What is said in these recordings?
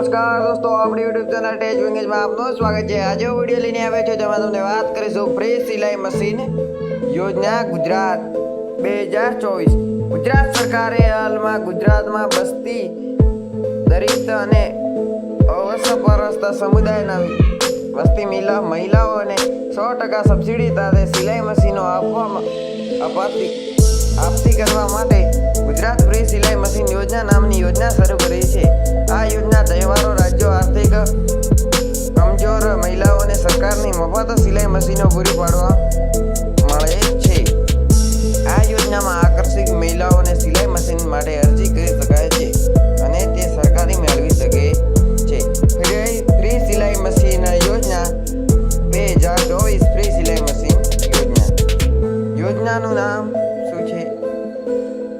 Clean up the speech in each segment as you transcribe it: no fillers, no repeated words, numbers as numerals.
નમસ્કાર દોસ્તો, આપણી યુટ્યુબ ચેનલ ટેજ વિંગેજમાં આપનું સ્વાગત છે। આજે હું વિડીયો લઈને આવ્યો છું જેમાં તમને વાત કરીશું ફ્રી સિલાઈ મશીન યોજના ગુજરાત 2024। ગુજરાત સરકારે હાલમાં ગુજરાતમાં બસ્તી દલિત અને અસરગ્રસ્ત સમુદાયના વસ્તી મહિલાઓને 100% સબસિડી સાથે સિલાઈ મશીનો આપતી કરવા માટે ગુજરાત ફ્રી સિલાઈ મશીન યોજના નામની યોજના શરૂ કરી છે। આ યોજના તહેવારો રાજ્યો આર્થિક કમજોર મહિલાઓને સરકારની મફત સિલાઈ મશીનો પૂરી પાડવા મળે છે। આ યોજનામાં આકર્ષિત મહિલાઓને સિલાઈ મશીન માટે અરજી કરી શકાય છે અને તે સરકારી મેળવી શકે છે। ફ્રી સિલાઈ મશીન યોજના 2024 ફ્રી સિલાઈ મશીન યોજનાનું નામ શું છે?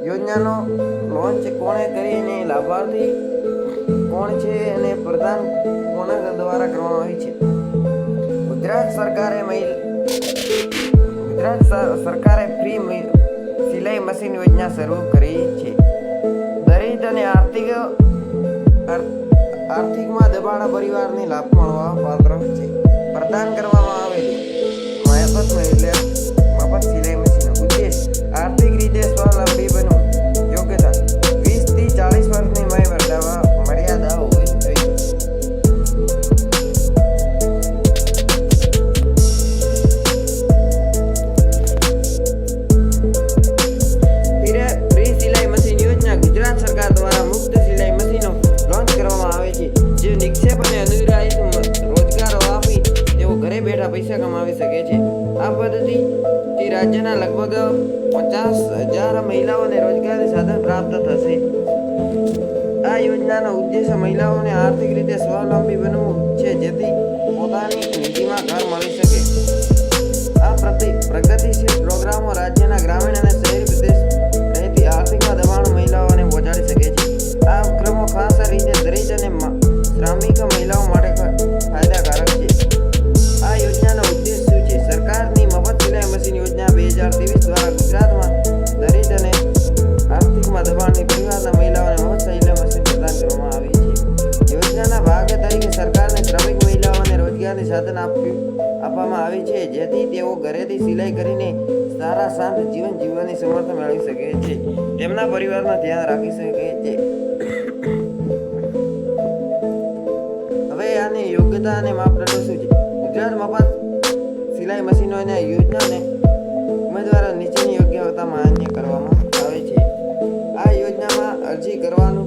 યોજનાનો લોન્ચ કોણે કરી અને લાભાર્થી કોણ છે અને પ્રદાન કોના દ્વારા કરવામાં આવી છે? ગુજરાત સરકારે ફ્રી સિલાઈ મશીન યોજના શરૂ કરી છે। દલિત અને આર્થિકમાં દબાણ પરિવારને લાભ મળવા પાત્ર છે। પ્રદાન કરવામાં આવેલી મફત સિલાઈ મશીનનો ઉદ્દેશ આર્થિક રીતે સ્વાવલંબી બનવું, યોગ્યતા 20 થી 40 વર્ષની મર્યાદા હોવી જોઈએ। ફ્રી સિલાઈ મશીન યોજના ગુજરાત સરકાર દ્વારા મુક્ત સિલાઈ મશીનો લોન્ચ કરવામાં આવે છે જે નિક્ષેપ અને અનુદાનિત રોજગારો આપી તેઓ ઘરે બેઠા પૈસા કમાવી શકે છે। આ પદ્ધતિથી રાજ્યના લગભગ 50,000 મહિલાઓને રોજગારી સાધન પ્રાપ્ત થશે। આ યોજનાનો ઉદ્દેશ મહિલાઓને આર્થિક રીતે સ્વાવલંબી બનવું છે જેથી પોતાની નીતિમાં ઘર મળી શકે। આ પ્રગતિશીલ પ્રોગ્રામો રાજ્યના ગ્રામીણ અને શહેરી પ્રદેશ રહેતી આર્થિકમાં દબાણ મહિલાઓને પહોંચાડી શકે છે। આ ઉપક્રમો ખાસ રીતે દલિત અને શ્રમિક મહિલાઓ માટે ફાયદાકારક છે। આ યોજનાનો ઉદ્દેશ શું છે? સરકારની મફત સિલાઈ મશીન યોજના 2023 દ્વારા ગુજરાતમાં દલિત અને આર્થિકમાં દબાણની પરિવારના મહિલાઓને મફત સિલાઈ મશીન પ્રદાન કરવામાં આવી છે। યોજનાના ભાગ તરીકે સરકારને શ્રમિક મહિલાઓને રોજગારની સાધન આપવામાં આવી છે જેથી તેઓ ઘરેથી સિલાઈ કરીને સારા શાંત જીવન જીવવાની સમર્થ મેળવી શકે છે, તેમના પરિવારનું ધ્યાન રાખી શકે છે। હવે આની યોગ્યતા અને માપદંડો શું છે? ગુજરાત મફત સિલાઈ મશીનોની યોજનાને ઉમેદવારો નીચેની યોગ્યતા માન્ય કરવામાં આવે છે। આ યોજનામાં અરજી કરવાનું